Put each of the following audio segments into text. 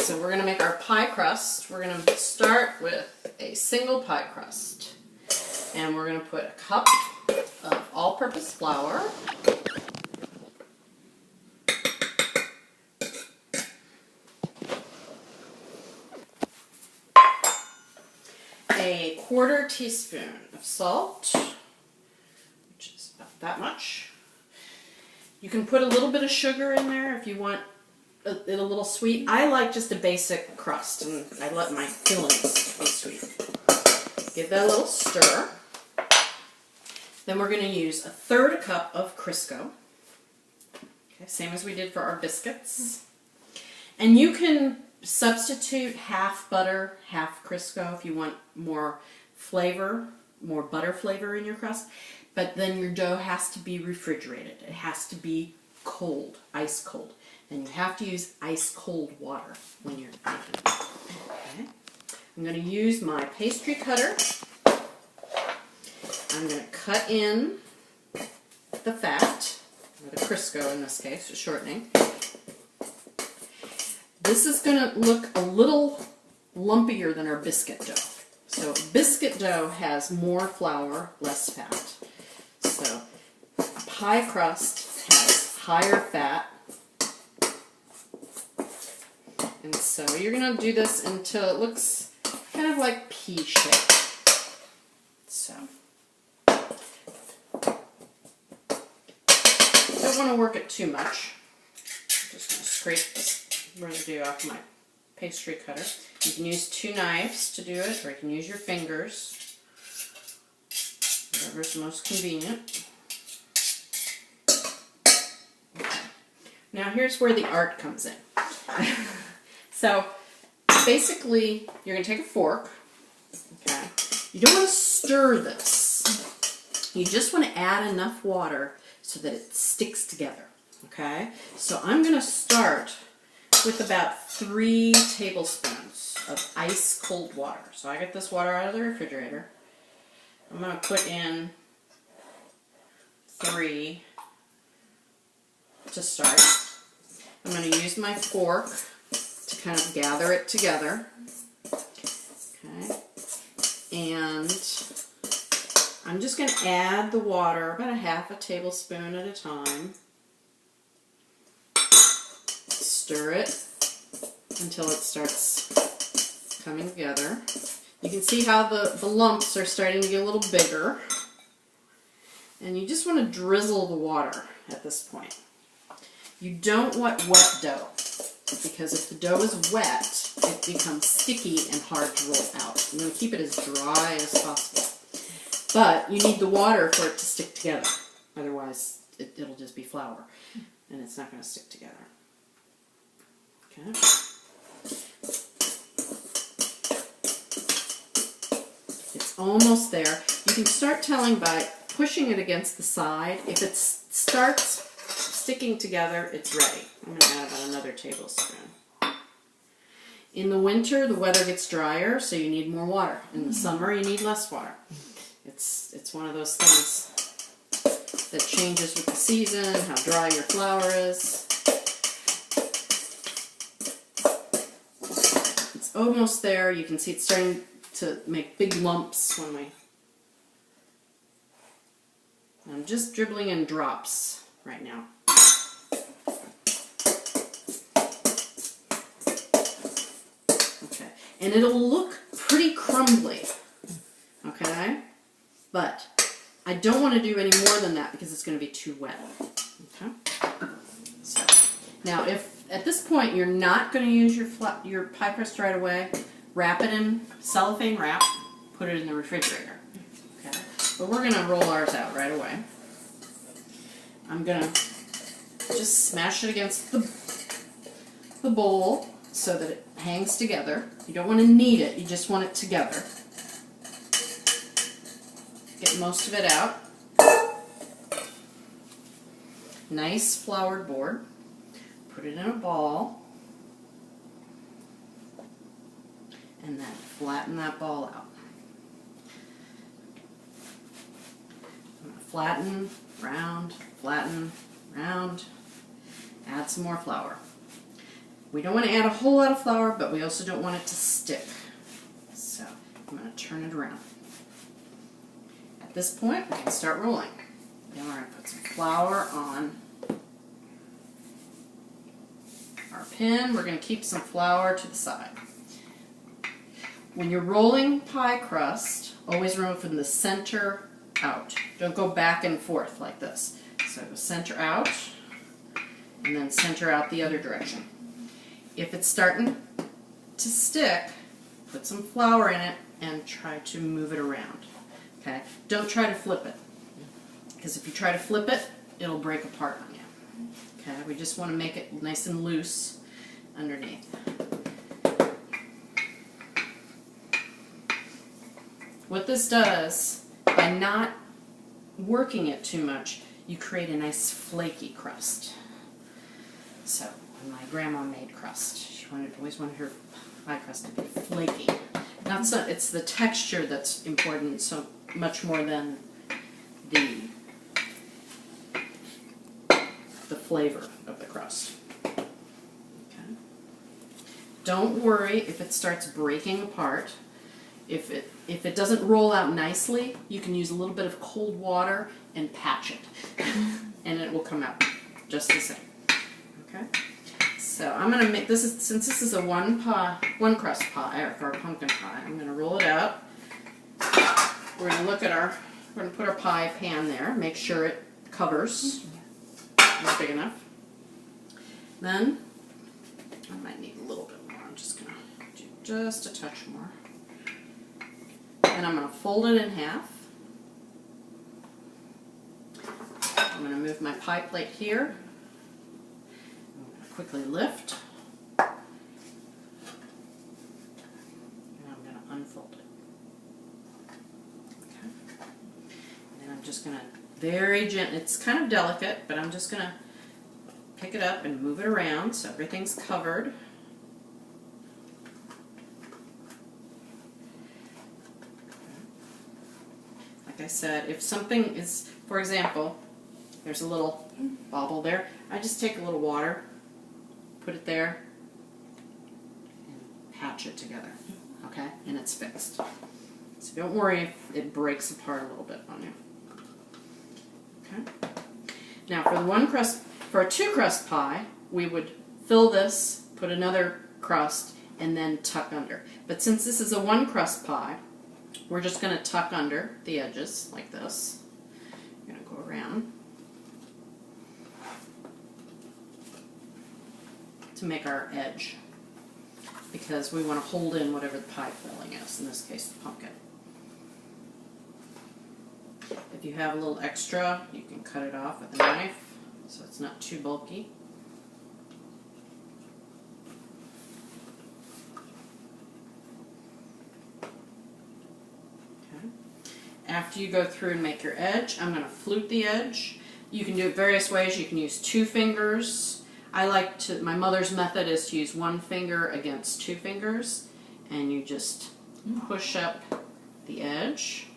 so we're going to make our pie crust. We're going to start with a single pie crust. And we're going to put a cup of all-purpose flour. A 1/4 teaspoon of salt, which is about that much. You can put a little bit of sugar in there if you want it a little sweet. I like just a basic crust, and I let my fillings be sweet. Give that a little stir. Then we're going to use a 1/3 cup of Crisco. Okay, same as we did for our biscuits. And you can substitute half butter, half Crisco if you want more flavor, more butter flavor in your crust. But then your dough has to be refrigerated. It has to be cold, ice cold. And you have to use ice cold water when you're making it. Okay. I'm going to use my pastry cutter. I'm going to cut in the fat, or the Crisco in this case, the shortening. This is going to look a little lumpier than our biscuit dough. So biscuit dough has more flour, less fat. So pie crust has higher fat. And so you're going to do this until it looks kind of like pea shape. So don't want to work it too much. I'm just going to scrape this residue off my pastry cutter. You can use 2 knives to do it, or you can use your fingers, whatever's most convenient. Okay. Now here's where the art comes in. So basically you're going to take a fork. Okay. You don't want to stir this. You just want to add enough water so that it sticks together. Okay. So I'm going to start with about 3 tablespoons of ice cold water. So I get this water out of the refrigerator. I'm going to put in 3 to start. I'm going to use my fork to kind of gather it together. Okay. And I'm just going to add the water, about 1/2 tablespoon at a time. Stir it until it starts coming together. You can see how the lumps are starting to get a little bigger. And you just want to drizzle the water at this point. You don't want wet dough, because if the dough is wet, it becomes sticky and hard to roll out. You want to keep it as dry as possible. But you need the water for it to stick together. Otherwise, it'll just be flour, and it's not going to stick together. Okay. It's almost there. You can start telling by pushing it against the side. If it starts sticking together, it's ready. I'm going to add about another tablespoon. In the winter, the weather gets drier, so you need more water. In the summer, you need less water. It's one of those things that changes with the season, how dry your flour is. It's almost there. You can see it's starting to make big lumps when we... I'm just dribbling in drops right now. Okay, and it'll look pretty crumbly, okay? But I don't want to do any more than that because it's going to be too wet. Okay. So now, if at this point you're not going to use your pie crust right away, wrap it in cellophane wrap, put it in the refrigerator. Okay. But we're going to roll ours out right away. I'm going to just smash it against the bowl so that it hangs together. You don't want to knead it, you just want it together. Get most of it out. Nice floured board. Put it in a ball. And then flatten that ball out. I'm going to flatten, round, add some more flour. We don't want to add a whole lot of flour, but we also don't want it to stick. So I'm going to turn it around. At this point, we can start rolling. Then we're going to put some flour on our pin. We're going to keep some flour to the side. When you're rolling pie crust, always roll from the center out. Don't go back and forth like this. So go center out, and then center out the other direction. If it's starting to stick, put some flour in it and try to move it around. Okay? Don't try to flip it, because if you try to flip it, it'll break apart on you. Okay? We just want to make it nice and loose underneath. What this does, by not working it too much, you create a nice flaky crust. So, when my grandma made crust, she always wanted her pie crust to be flaky. Not so, it's the texture that's important, so much more than the flavor of the crust. Okay. Don't worry if it starts breaking apart. If it doesn't roll out nicely, you can use a little bit of cold water and patch it, and it will come out just the same. Okay. So I'm going to make this since this is a one crust pie or a pumpkin pie. I'm going to roll it out. We're going to put our pie pan there. Make sure it covers. It's big enough. Then I might need a little bit more. I'm just going to do just a touch more. And I'm going to fold it in half. I'm going to move my pie plate here. I'm going to quickly lift. And I'm going to unfold it. Okay. And I'm just going to very gently, it's kind of delicate, but I'm just going to pick it up and move it around so everything's covered. Like I said, if something is, for example, there's a little bobble there, I just take a little water, put it there, and patch it together, okay? And it's fixed. So don't worry if it breaks apart a little bit on you. Okay? Now for a two crust pie, we would fill this, put another crust, and then tuck under. But since this is a one crust pie, we're just going to tuck under the edges like this. We're going to go around to make our edge, because we want to hold in whatever the pie filling is, in this case the pumpkin. If you have a little extra, you can cut it off with a knife so it's not too bulky. After you go through and make your edge, I'm going to flute the edge. You can do it various ways. You can use 2 fingers. My mother's method is to use 1 finger against 2 fingers, and you just push up the edge,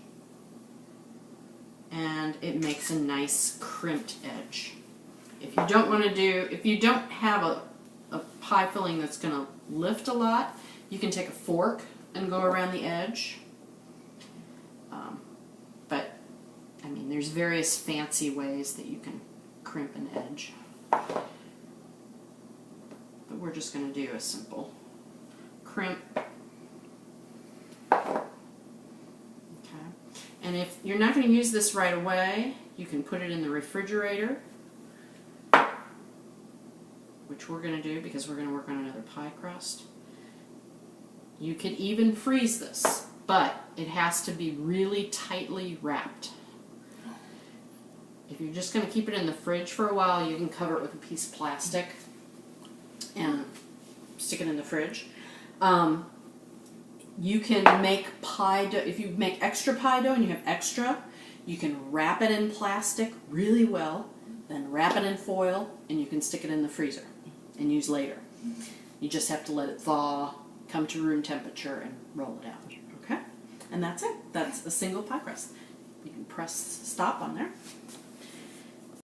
and it makes a nice crimped edge. If you don't have a pie filling that's going to lift a lot, you can take a fork and go around the edge. But, I mean, there's various fancy ways that you can crimp an edge. But we're just going to do a simple crimp. Okay. And if you're not going to use this right away, you can put it in the refrigerator, which we're going to do because we're going to work on another pie crust. You could even freeze this, but it has to be really tightly wrapped. If you're just going to keep it in the fridge for a while, you can cover it with a piece of plastic and stick it in the fridge. You can make pie dough. If you make extra pie dough and you have extra, you can wrap it in plastic really well, then wrap it in foil, and you can stick it in the freezer and use later. You just have to let it thaw, come to room temperature, and roll it out. Okay? And that's it. That's a single pie crust. You can press stop on there.